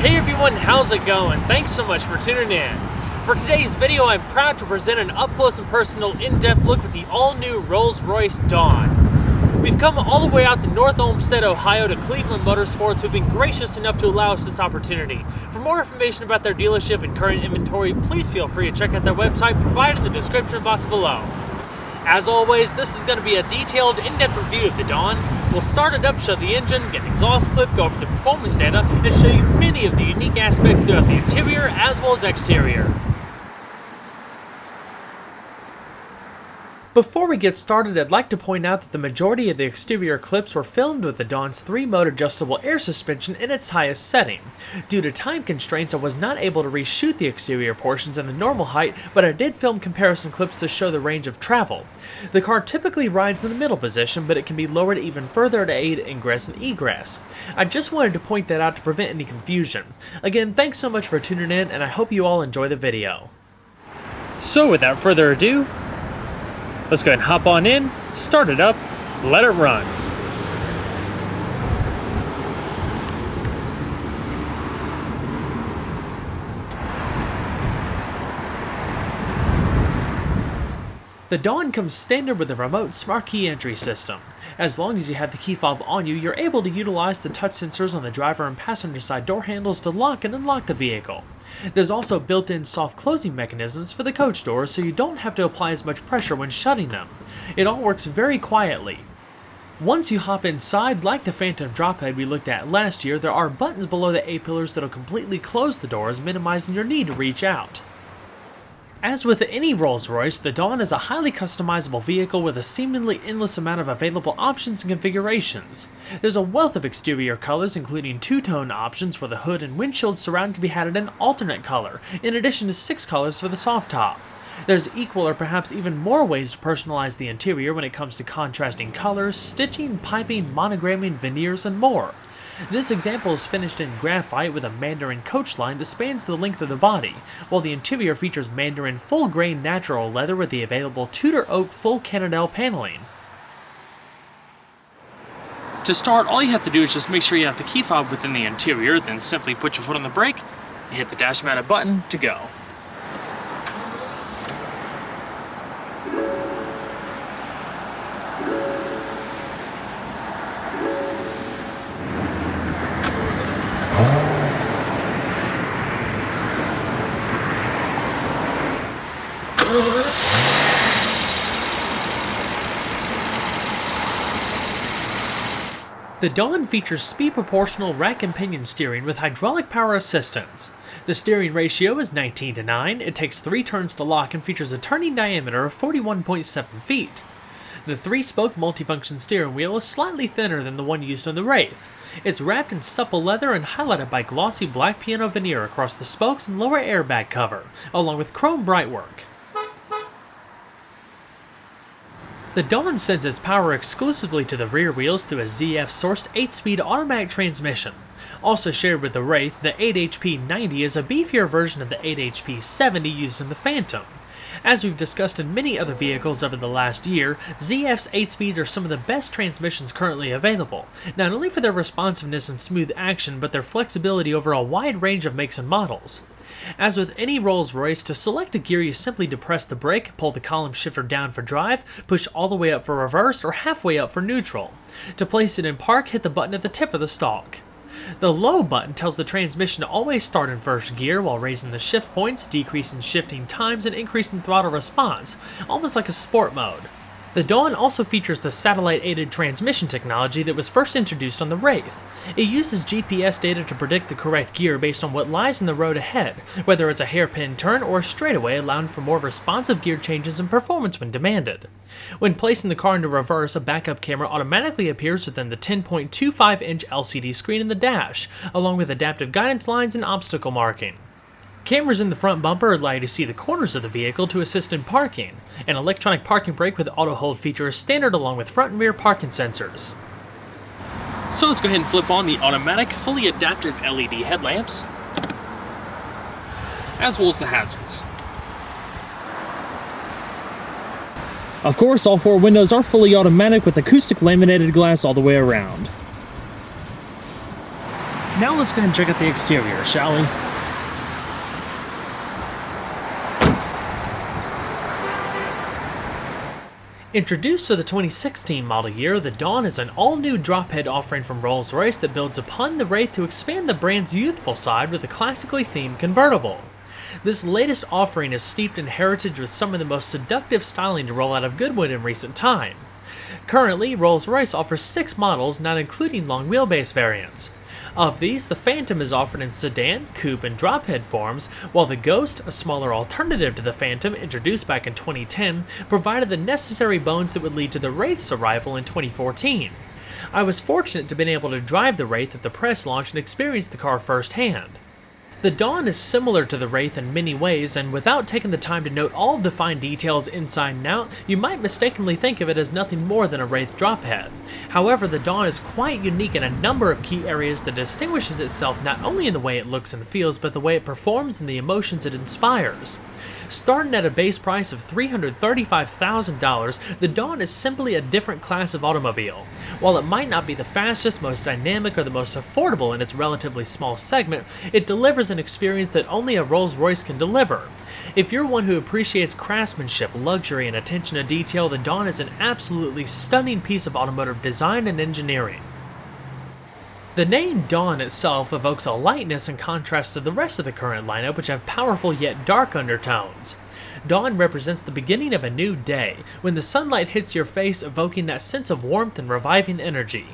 Hey everyone, how's it going? Thanks so much for tuning in. For today's video, I'm proud to present an up-close and personal, in-depth look at the all-new Rolls-Royce Dawn. We've come all the way out to North Olmsted, Ohio to Cleveland Motorsports, who've been gracious enough to allow us this opportunity. For more information about their dealership and current inventory, please feel free to check out their website provided in the description box below. As always, this is going to be a detailed, in-depth review of the Dawn. We'll start it up, show the engine, get an exhaust clip, go over the performance data, and show you many of the unique aspects throughout the interior as well as exterior. Before we get started, I'd like to point out that the majority of the exterior clips were filmed with the Dawn's 3-mode adjustable air suspension in its highest setting. Due to time constraints, I was not able to reshoot the exterior portions in the normal height, but I did film comparison clips to show the range of travel. The car typically rides in the middle position, but it can be lowered even further to aid ingress and egress. I just wanted to point that out to prevent any confusion. Again, thanks so much for tuning in, and I hope you all enjoy the video. So without further ado, let's go ahead and hop on in, start it up, let it run. The Dawn comes standard with a remote smart key entry system. As long as you have the key fob on you, you're able to utilize the touch sensors on the driver and passenger side door handles to lock and unlock the vehicle. There's also built-in soft closing mechanisms for the coach doors, so you don't have to apply as much pressure when shutting them. It all works very quietly. Once you hop inside, like the Phantom drophead we looked at last year, there are buttons below the A-pillars that'll completely close the doors, minimizing your need to reach out. As with any Rolls-Royce, the Dawn is a highly customizable vehicle with a seemingly endless amount of available options and configurations. There's a wealth of exterior colors, including two-tone options where the hood and windshield surround can be had in an alternate color, in addition to 6 colors for the soft top. There's equal or perhaps even more ways to personalize the interior when it comes to contrasting colors, stitching, piping, monogramming, veneers, and more. This example is finished in graphite with a Mandarin coach line that spans the length of the body, while the interior features Mandarin full-grain natural leather with the available Tudor oak full Cannondale paneling. To start, all you have to do is just make sure you have the key fob within the interior, then simply put your foot on the brake and hit the dash mounted button to go. The Dawn features speed-proportional rack and pinion steering with hydraulic power assistance. The steering ratio is 19:9, it takes 3 turns to lock and features a turning diameter of 41.7 feet. The 3-spoke multifunction steering wheel is slightly thinner than the one used on the Wraith. It's wrapped in supple leather and highlighted by glossy black piano veneer across the spokes and lower airbag cover, along with chrome brightwork. The Dawn sends its power exclusively to the rear wheels through a ZF-sourced 8-speed automatic transmission. Also shared with the Wraith, the 8HP90 is a beefier version of the 8HP70 used in the Phantom. As we've discussed in many other vehicles over the last year, ZF's 8-speeds are some of the best transmissions currently available, not only for their responsiveness and smooth action, but their flexibility over a wide range of makes and models. As with any Rolls-Royce, to select a gear you simply depress the brake, pull the column shifter down for drive, push all the way up for reverse, or halfway up for neutral. To place it in park, hit the button at the tip of the stalk. The low button tells the transmission to always start in first gear while raising the shift points, decreasing shifting times, and increasing throttle response, almost like a sport mode. The Dawn also features the satellite-aided transmission technology that was first introduced on the Wraith. It uses GPS data to predict the correct gear based on what lies in the road ahead, whether it's a hairpin turn or a straightaway, allowing for more responsive gear changes and performance when demanded. When placing the car into reverse, a backup camera automatically appears within the 10.25-inch LCD screen in the dash, along with adaptive guidance lines and obstacle marking. Cameras in the front bumper allow you to see the corners of the vehicle to assist in parking. An electronic parking brake with auto hold feature is standard along with front and rear parking sensors. So let's go ahead and flip on the automatic, fully adaptive LED headlamps, as well as the hazards. Of course, all 4 windows are fully automatic with acoustic laminated glass all the way around. Now let's go ahead and check out the exterior, shall we? Introduced for the 2016 model year, the Dawn is an all-new drophead offering from Rolls-Royce that builds upon the Wraith to expand the brand's youthful side with a classically themed convertible. This latest offering is steeped in heritage with some of the most seductive styling to roll out of Goodwood in recent time. Currently, Rolls-Royce offers 6 models, not including long wheelbase variants. Of these, the Phantom is offered in sedan, coupe, and drophead forms, while the Ghost, a smaller alternative to the Phantom introduced back in 2010, provided the necessary bones that would lead to the Wraith's arrival in 2014. I was fortunate to have been able to drive the Wraith at the press launch and experience the car firsthand. The Dawn is similar to the Wraith in many ways, and without taking the time to note all of the fine details inside and out, you might mistakenly think of it as nothing more than a Wraith drophead. However, the Dawn is quite unique in a number of key areas that distinguishes itself not only in the way it looks and feels, but the way it performs and the emotions it inspires. Starting at a base price of $335,000, the Dawn is simply a different class of automobile. While it might not be the fastest, most dynamic, or the most affordable in its relatively small segment, it delivers an experience that only a Rolls-Royce can deliver. If you're one who appreciates craftsmanship, luxury, and attention to detail, the Dawn is an absolutely stunning piece of automotive design and engineering. The name Dawn itself evokes a lightness in contrast to the rest of the current lineup, which have powerful yet dark undertones. Dawn represents the beginning of a new day, when the sunlight hits your face, evoking that sense of warmth and reviving energy.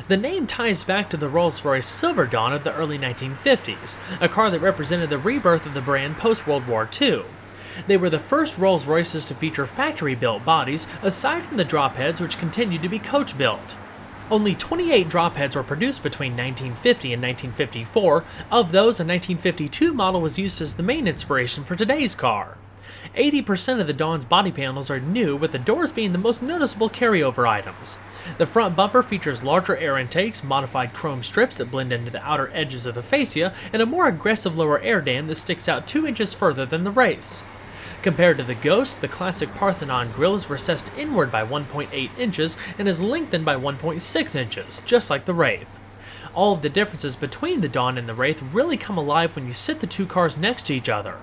The name ties back to the Rolls-Royce Silver Dawn of the early 1950s, a car that represented the rebirth of the brand post-World War II. They were the first Rolls-Royces to feature factory-built bodies, aside from the dropheads, which continued to be coach-built. Only 28 dropheads were produced between 1950 and 1954. Of those, a 1952 model was used as the main inspiration for today's car. 80% of the Dawn's body panels are new, with the doors being the most noticeable carryover items. The front bumper features larger air intakes, modified chrome strips that blend into the outer edges of the fascia, and a more aggressive lower air dam that sticks out 2 inches further than the Wraith's. Compared to the Ghost, the classic Parthenon grille is recessed inward by 1.8 inches and is lengthened by 1.6 inches, just like the Wraith. All of the differences between the Dawn and the Wraith really come alive when you sit the two cars next to each other.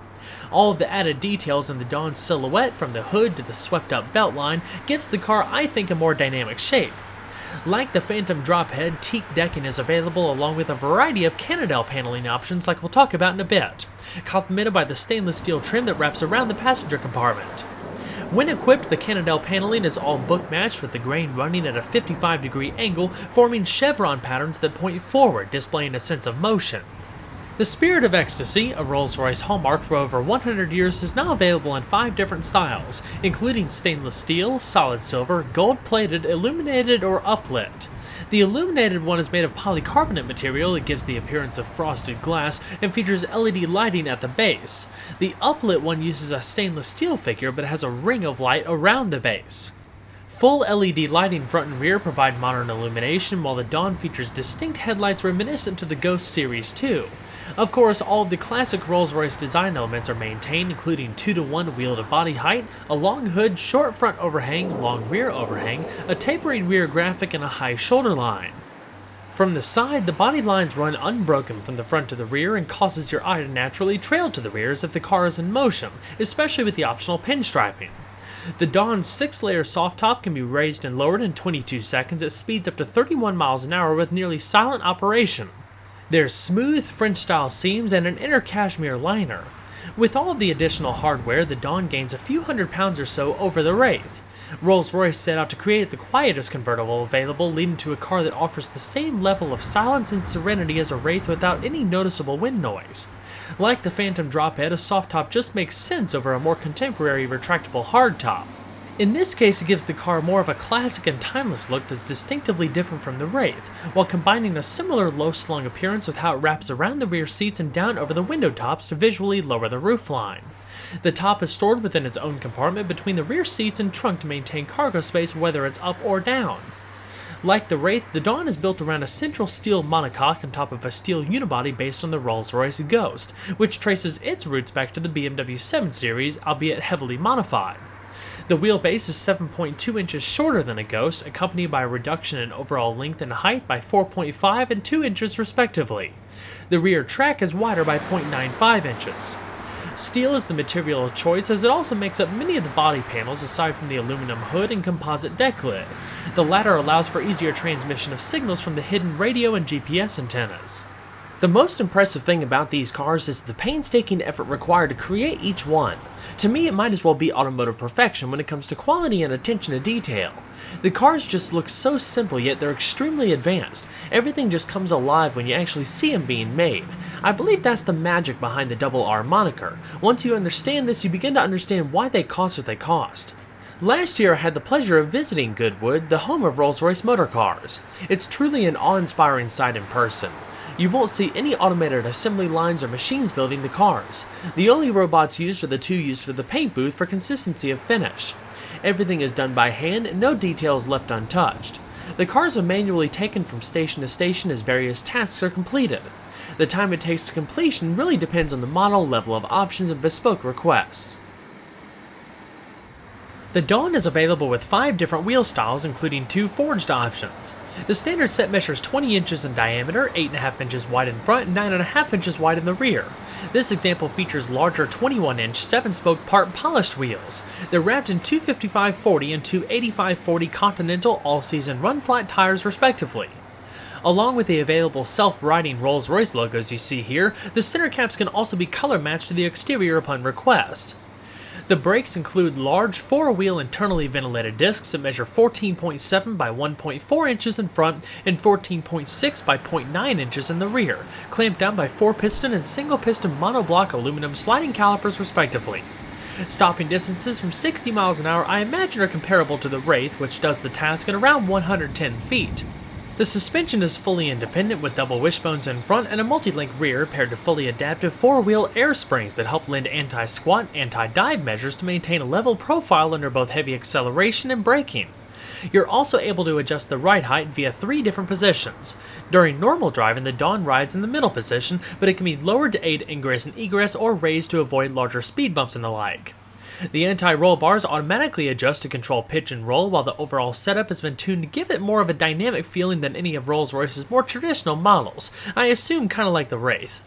All of the added details in the Dawn's silhouette, from the hood to the swept-up belt line, gives the car, I think, a more dynamic shape. Like the Phantom drophead, teak decking is available along with a variety of Cannondale paneling options like we'll talk about in a bit, complemented by the stainless steel trim that wraps around the passenger compartment. When equipped, the Cannondale paneling is all book-matched, with the grain running at a 55-degree angle, forming chevron patterns that point forward, displaying a sense of motion. The Spirit of Ecstasy, a Rolls-Royce hallmark for over 100 years, is now available in 5 different styles, including stainless steel, solid silver, gold-plated, illuminated, or uplit. The illuminated one is made of polycarbonate material that gives the appearance of frosted glass and features LED lighting at the base. The uplit one uses a stainless steel figure but has a ring of light around the base. Full LED lighting front and rear provide modern illumination, while the Dawn features distinct headlights reminiscent to the Ghost Series 2. Of course, all of the classic Rolls-Royce design elements are maintained, including 2-to-1 wheel-to-body height, a long hood, short front overhang, long rear overhang, a tapering rear graphic, and a high shoulder line. From the side, the body lines run unbroken from the front to the rear and causes your eye to naturally trail to the rear as if the car is in motion, especially with the optional pinstriping. The Dawn's 6-layer soft top can be raised and lowered in 22 seconds at speeds up to 31 miles an hour with nearly silent operation. There's smooth French-style seams and an inner cashmere liner. With all of the additional hardware, the Dawn gains a few hundred pounds or so over the Wraith. Rolls-Royce set out to create the quietest convertible available, leading to a car that offers the same level of silence and serenity as a Wraith without any noticeable wind noise. Like the Phantom drophead, a soft top just makes sense over a more contemporary retractable hardtop. In this case, it gives the car more of a classic and timeless look that's distinctively different from the Wraith, while combining a similar low-slung appearance with how it wraps around the rear seats and down over the window tops to visually lower the roofline. The top is stored within its own compartment between the rear seats and trunk to maintain cargo space whether it's up or down. Like the Wraith, the Dawn is built around a central steel monocoque on top of a steel unibody based on the Rolls-Royce Ghost, which traces its roots back to the BMW 7 Series, albeit heavily modified. The wheelbase is 7.2 inches shorter than a Ghost, accompanied by a reduction in overall length and height by 4.5 and 2 inches respectively. The rear track is wider by 0.95 inches. Steel is the material of choice as it also makes up many of the body panels aside from the aluminum hood and composite deck lid. The latter allows for easier transmission of signals from the hidden radio and GPS antennas. The most impressive thing about these cars is the painstaking effort required to create each one. To me, it might as well be automotive perfection when it comes to quality and attention to detail. The cars just look so simple, yet they're extremely advanced. Everything just comes alive when you actually see them being made. I believe that's the magic behind the Double R moniker. Once you understand this, you begin to understand why they cost what they cost. Last year I had the pleasure of visiting Goodwood, the home of Rolls-Royce motor cars. It's truly an awe-inspiring sight in person. You won't see any automated assembly lines or machines building the cars. The only robots used are the two used for the paint booth for consistency of finish. Everything is done by hand and no details left untouched. The cars are manually taken from station to station as various tasks are completed. The time it takes to completion really depends on the model, level of options, and bespoke requests. The Dawn is available with 5 different wheel styles, including 2 forged options. The standard set measures 20 inches in diameter, 8.5 inches wide in front, and 9.5 inches wide in the rear. This example features larger 21-inch 7-spoke part polished wheels. They're wrapped in 255/40 and 285/40 Continental all-season run-flat tires respectively. Along with the available self-riding Rolls-Royce logos you see here, the center caps can also be color matched to the exterior upon request. The brakes include large 4-wheel internally ventilated discs that measure 14.7 by 1.4 inches in front and 14.6 by 0.9 inches in the rear, clamped down by 4-piston and single-piston monoblock aluminum sliding calipers respectively. Stopping distances from 60 miles an hour I imagine are comparable to the Wraith, which does the task at around 110 feet. The suspension is fully independent with double wishbones in front and a multi-link rear paired to fully adaptive 4-wheel air springs that help lend anti-squat, anti-dive measures to maintain a level profile under both heavy acceleration and braking. You're also able to adjust the ride height via 3 different positions. During normal driving, the Dawn rides in the middle position, but it can be lowered to aid ingress and egress or raised to avoid larger speed bumps and the like. The anti-roll bars automatically adjust to control pitch and roll, while the overall setup has been tuned to give it more of a dynamic feeling than any of Rolls-Royce's more traditional models, I assume kinda like the Wraith.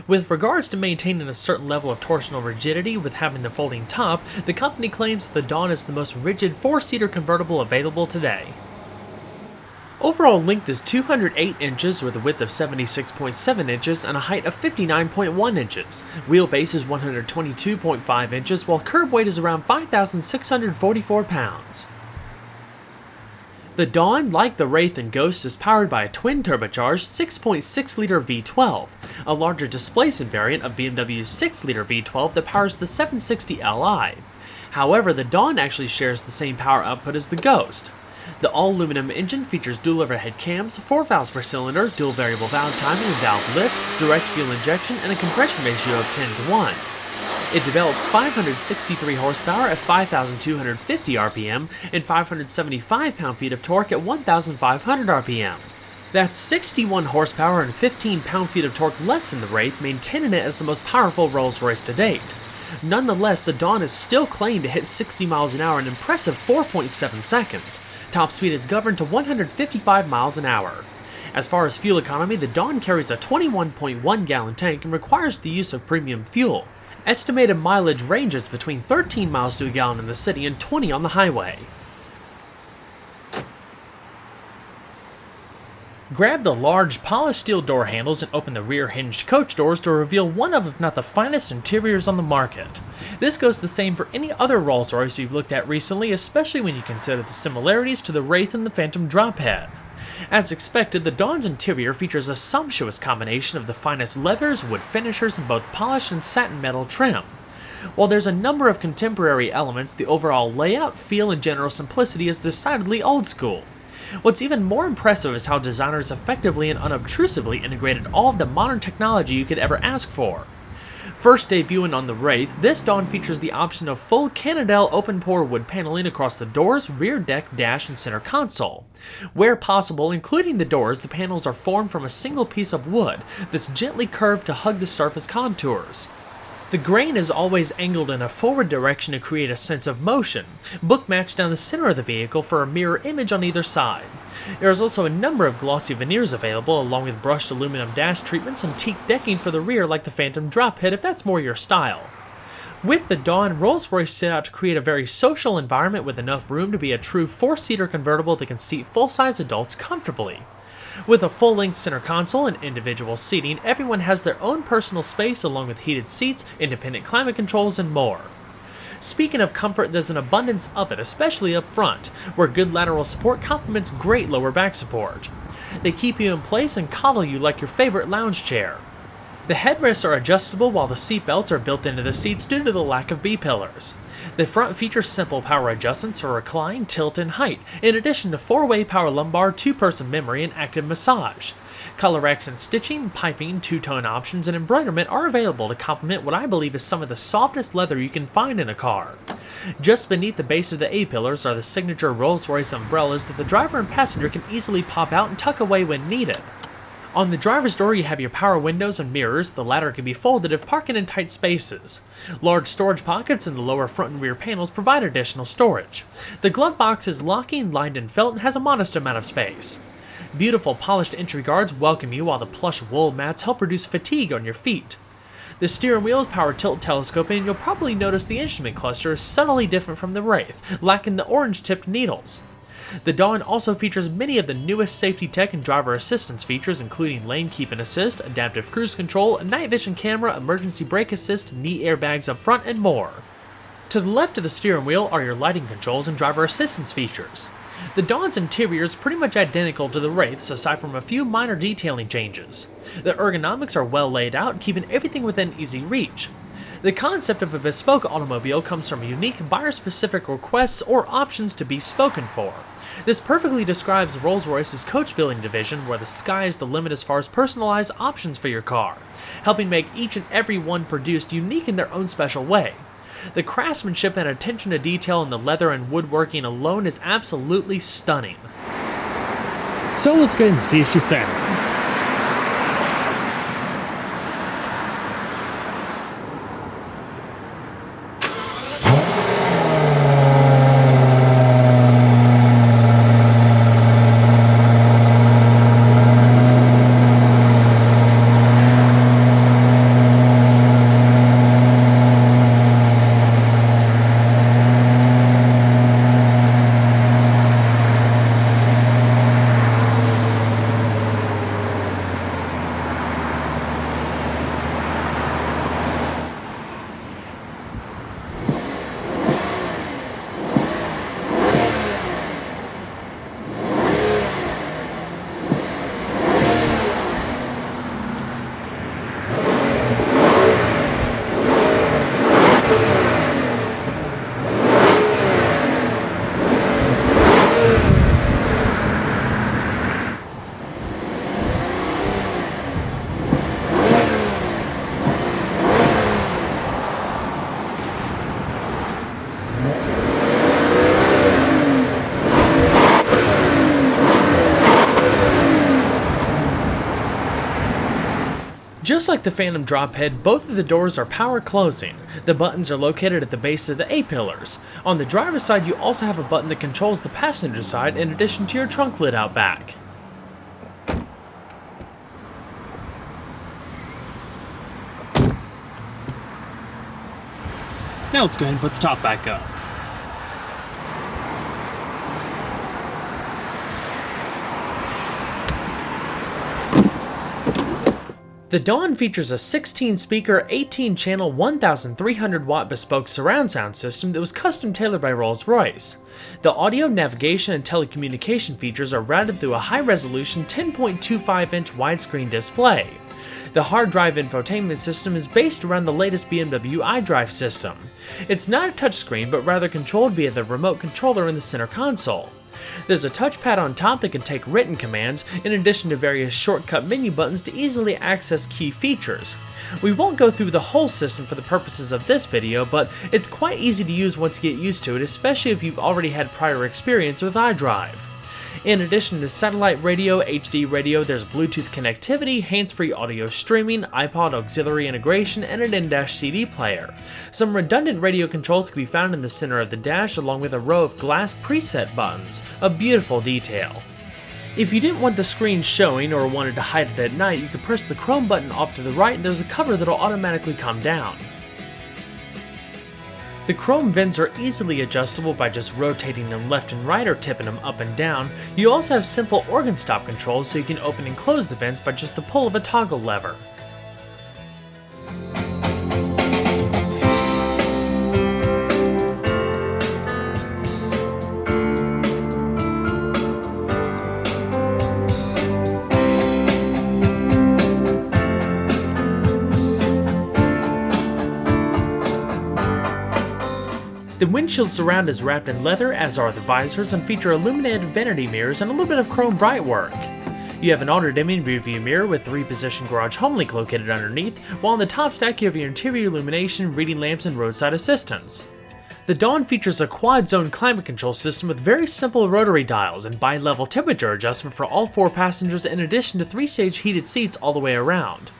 With regards to maintaining a certain level of torsional rigidity with having the folding top, the company claims that the Dawn is the most rigid 4-seater convertible available today. Overall length is 208 inches with a width of 76.7 inches and a height of 59.1 inches. Wheelbase is 122.5 inches while curb weight is around 5,644 pounds. The Dawn, like the Wraith and Ghost, is powered by a twin turbocharged 6.6-liter V12, a larger displacement variant of BMW's 6-liter V12 that powers the 760 Li. However, the Dawn actually shares the same power output as the Ghost. The all-aluminum engine features dual overhead cams, 4 valves per cylinder, dual variable valve timing and valve lift, direct fuel injection, and a compression ratio of 10:1. It develops 563 horsepower at 5,250 RPM and 575 pound-feet of torque at 1,500 RPM. That's 61 horsepower and 15 pound-feet of torque less than the Wraith, maintaining it as the most powerful Rolls-Royce to date. Nonetheless, the Dawn is still claimed to hit 60 miles an hour in an impressive 4.7 seconds. Top speed is governed to 155 miles an hour. As far as fuel economy, the Dawn carries a 21.1-gallon tank and requires the use of premium fuel. Estimated mileage ranges between 13 miles to a gallon in the city and 20 on the highway. Grab the large polished steel door handles and open the rear hinged coach doors to reveal one of, if not the finest interiors on the market. This goes the same for any other Rolls-Royce you've looked at recently, especially when you consider the similarities to the Wraith and the Phantom drophead. As expected, the Dawn's interior features a sumptuous combination of the finest leathers, wood finishers, and both polished and satin metal trim. While there's a number of contemporary elements, the overall layout, feel, and general simplicity is decidedly old school. What's even more impressive is how designers effectively and unobtrusively integrated all of the modern technology you could ever ask for. First debuting on the Wraith, this Dawn features the option of full Cannondale open-pore wood paneling across the doors, rear deck, dash, and center console. Where possible, including the doors, the panels are formed from a single piece of wood that's gently curved to hug the surface contours. The grain is always angled in a forward direction to create a sense of motion, book matched down the center of the vehicle for a mirror image on either side. There is also a number of glossy veneers available, along with brushed aluminum dash treatments and teak decking for the rear like the Phantom drop head if that's more your style. With the Dawn, Rolls-Royce set out to create a very social environment with enough room to be a true 4-seater convertible that can seat full-size adults comfortably. With a full-length center console and individual seating, everyone has their own personal space along with heated seats, independent climate controls, and more. Speaking of comfort, there's an abundance of it, especially up front, where good lateral support complements great lower back support. They keep you in place and coddle you like your favorite lounge chair. The headrests are adjustable while the seatbelts are built into the seats due to the lack of B-pillars. The front features simple power adjustments for recline, tilt, and height, in addition to 4-way power lumbar, 2-person memory, and active massage. Color accent stitching, piping, two-tone options, and embroiderment are available to complement what I believe is some of the softest leather you can find in a car. Just beneath the base of the A-pillars are the signature Rolls-Royce umbrellas that the driver and passenger can easily pop out and tuck away when needed. On the driver's door, you have your power windows and mirrors. The latter can be folded if parking in tight spaces. Large storage pockets in the lower front and rear panels provide additional storage. The glove box is locking, lined in felt, and has a modest amount of space. Beautiful polished entry guards welcome you, while the plush wool mats help reduce fatigue on your feet. The steering wheel is power tilt telescoping, and you'll probably notice the instrument cluster is subtly different from the Wraith, lacking the orange-tipped needles. The Dawn also features many of the newest safety tech and driver assistance features, including lane keep and assist, adaptive cruise control, night vision camera, emergency brake assist, knee airbags up front, and more. To the left of the steering wheel are your lighting controls and driver assistance features. The Dawn's interior is pretty much identical to the Wraith's, aside from a few minor detailing changes. The ergonomics are well laid out, keeping everything within easy reach. The concept of a bespoke automobile comes from unique buyer-specific requests or options to be spoken for. This perfectly describes Rolls-Royce's coach building division, where the sky is the limit as far as personalized options for your car, helping make each and every one produced unique in their own special way. The craftsmanship and attention to detail in the leather and woodworking alone is absolutely stunning. So let's go and see if she sounds. Just like the Phantom drophead, both of the doors are power closing. The buttons are located at the base of the A-pillars. On the driver's side, you also have a button that controls the passenger side in addition to your trunk lid out back. Now let's go ahead and put the top back up. The Dawn features a 16-speaker, 18-channel, 1,300-watt bespoke surround sound system that was custom tailored by Rolls-Royce. The audio, navigation, and telecommunication features are routed through a high-resolution 10.25-inch widescreen display. The hard drive infotainment system is based around the latest BMW iDrive system. It's not a touchscreen, but rather controlled via the remote controller in the center console. There's a touchpad on top that can take written commands, in addition to various shortcut menu buttons to easily access key features. We won't go through the whole system for the purposes of this video, but it's quite easy to use once you get used to it, especially if you've already had prior experience with iDrive. In addition to satellite radio, HD radio, there's Bluetooth connectivity, hands-free audio streaming, iPod auxiliary integration, and an in-dash CD player. Some redundant radio controls can be found in the center of the dash, along with a row of glass preset buttons, a beautiful detail. If you didn't want the screen showing or wanted to hide it at night, you could press the chrome button off to the right and there's a cover that'll automatically come down. The chrome vents are easily adjustable by just rotating them left and right or tipping them up and down. You also have simple organ stop controls so you can open and close the vents by just the pull of a toggle lever. The windshield surround is wrapped in leather, as are the visors, and feature illuminated vanity mirrors and a little bit of chrome bright work. You have an auto-dimming rearview mirror with 3-position garage home link located underneath, while on the top stack you have your interior illumination, reading lamps, and roadside assistance. The Dawn features a quad-zone climate control system with very simple rotary dials and bi-level temperature adjustment for all 4 passengers, in addition to 3-stage heated seats all the way around.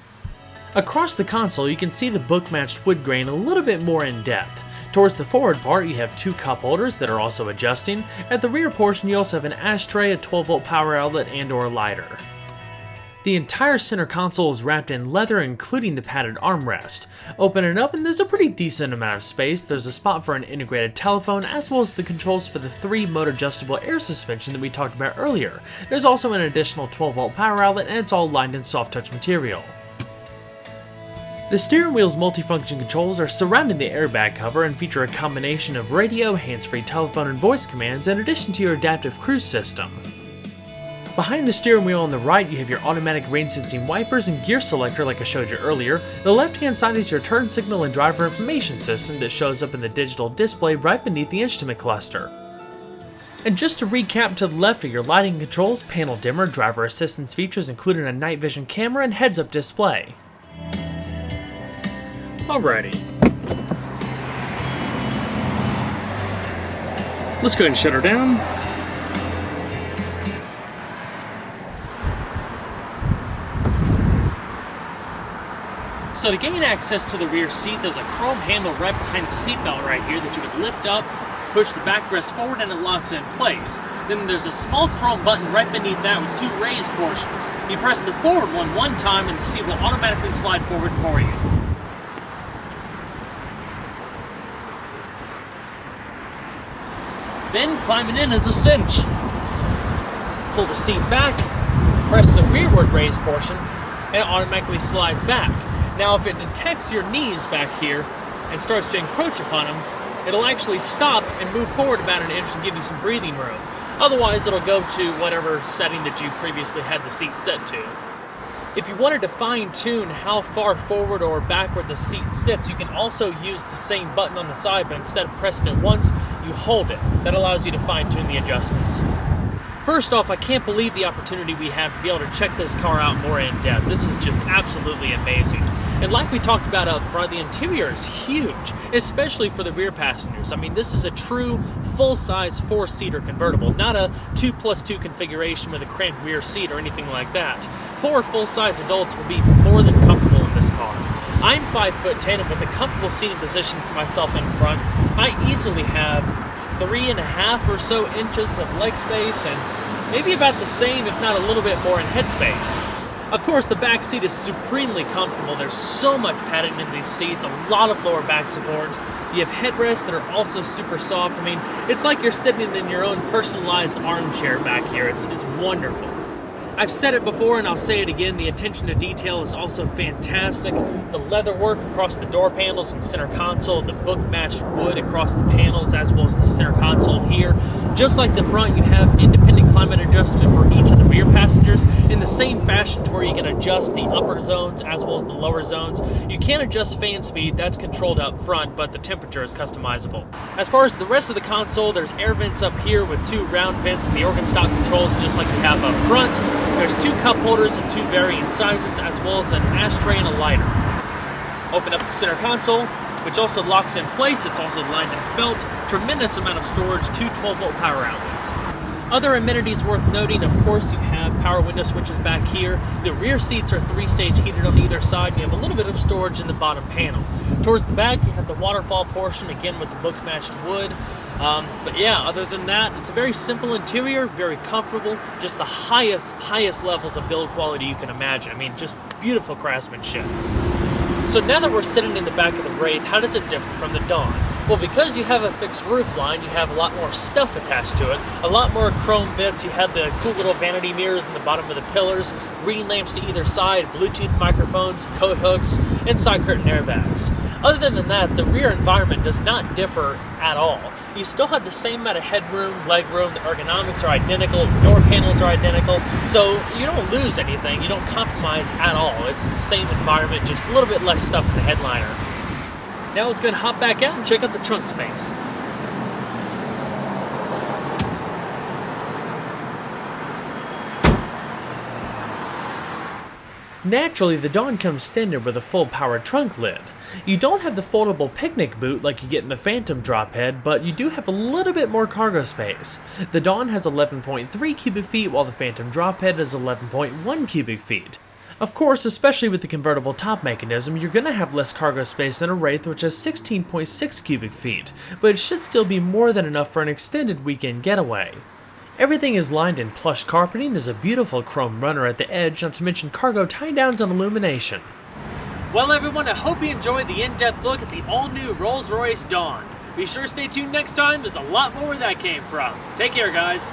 Across the console you can see the book-matched wood grain a little bit more in depth. Towards the forward part, you have 2 cup holders that are also adjusting. At the rear portion, you also have an ashtray, a 12-volt power outlet, and/or lighter. The entire center console is wrapped in leather, including the padded armrest. Open it up and there's a pretty decent amount of space. There's a spot for an integrated telephone, as well as the controls for the 3-mode adjustable air suspension that we talked about earlier. There's also an additional 12-volt power outlet, and it's all lined in soft touch material. The steering wheel's multifunction controls are surrounding the airbag cover and feature a combination of radio, hands-free telephone, and voice commands in addition to your adaptive cruise system. Behind the steering wheel on the right, you have your automatic rain-sensing wipers and gear selector like I showed you earlier. The left-hand side is your turn signal and driver information system that shows up in the digital display right beneath the instrument cluster. And just to recap, to the left are your lighting controls, panel dimmer, driver assistance features including a night vision camera and heads-up display. Alrighty. Let's go ahead and shut her down. So to gain access to the rear seat, there's a chrome handle right behind the seatbelt right here that you would lift up, push the backrest forward, and it locks in place. Then there's a small chrome button right beneath that with 2 raised portions. You press the forward one time and the seat will automatically slide forward for you. Then climbing in is a cinch. Pull the seat back, press the rearward raised portion, and it automatically slides back. Now if it detects your knees back here and starts to encroach upon them, it'll actually stop and move forward about an inch to give you some breathing room. Otherwise it'll go to whatever setting that you previously had the seat set to. If you wanted to fine-tune how far forward or backward the seat sits, you can also use the same button on the side, but instead of pressing it once, you hold it. That allows you to fine-tune the adjustments. First off, I can't believe the opportunity we have to be able to check this car out more in depth. This is just absolutely amazing. And like we talked about up front, the interior is huge, especially for the rear passengers. I mean, this is a true full-size 4-seater convertible, not a 2+2 configuration with a cramped rear seat or anything like that. 4 full-size adults will be more than comfortable in this car. I'm 5'10", and with a comfortable seating position for myself in front, I easily have 3.5 or so inches of leg space and maybe about the same, if not a little bit more, in head space. Of course, the back seat is supremely comfortable. There's so much padding in these seats, a lot of lower back support. You have headrests that are also super soft. I mean, it's like you're sitting in your own personalized armchair back here. It's wonderful. I've said it before and I'll say it again, the attention to detail is also fantastic. The leather work across the door panels and center console, the book-matched wood across the panels as well as the center console here. Just like the front, you have independent climate adjustment for each of the rear passengers in the same fashion to where you can adjust the upper zones as well as the lower zones. You can't adjust fan speed, that's controlled up front, but the temperature is customizable. As far as the rest of the console, there's air vents up here with 2 round vents and the organ stop controls just like we have up front. There's 2 cup holders in 2 varying sizes, as well as an ashtray and a lighter. Open up the center console, which also locks in place. It's also lined in felt. Tremendous amount of storage, 2 12-volt power outlets. Other amenities worth noting, of course, you have power window switches back here. The rear seats are 3-stage heated on either side, and you have a little bit of storage in the bottom panel. Towards the back, you have the waterfall portion, again with the book-matched wood. But yeah, other than that, it's a very simple interior, very comfortable, just the highest levels of build quality you can imagine. I mean, just beautiful craftsmanship. So now that we're sitting in the back of the Wraith, how does it differ from the Dawn? Well, because you have a fixed roof line, you have a lot more stuff attached to it, a lot more chrome bits. You have the cool little vanity mirrors in the bottom of the pillars, reading lamps to either side, Bluetooth microphones, coat hooks, and side curtain airbags. Other than that, the rear environment does not differ at all. You still have the same amount of headroom, legroom, the ergonomics are identical, door panels are identical, so you don't lose anything, you don't compromise at all. It's the same environment, just a little bit less stuff in the headliner. Now let's go and hop back out and check out the trunk space. Naturally, the Dawn comes standard with a full powered trunk lid. You don't have the foldable picnic boot like you get in the Phantom drop head, but you do have a little bit more cargo space. The Dawn has 11.3 cubic feet while the Phantom drop head is 11.1 cubic feet. Of course, especially with the convertible top mechanism, you're going to have less cargo space than a Wraith, which has 16.6 cubic feet, but it should still be more than enough for an extended weekend getaway. Everything is lined in plush carpeting, there's a beautiful chrome runner at the edge, not to mention cargo tie-downs and illumination. Well everyone, I hope you enjoyed the in-depth look at the all-new Rolls-Royce Dawn. Be sure to stay tuned next time, there's a lot more where that came from. Take care guys.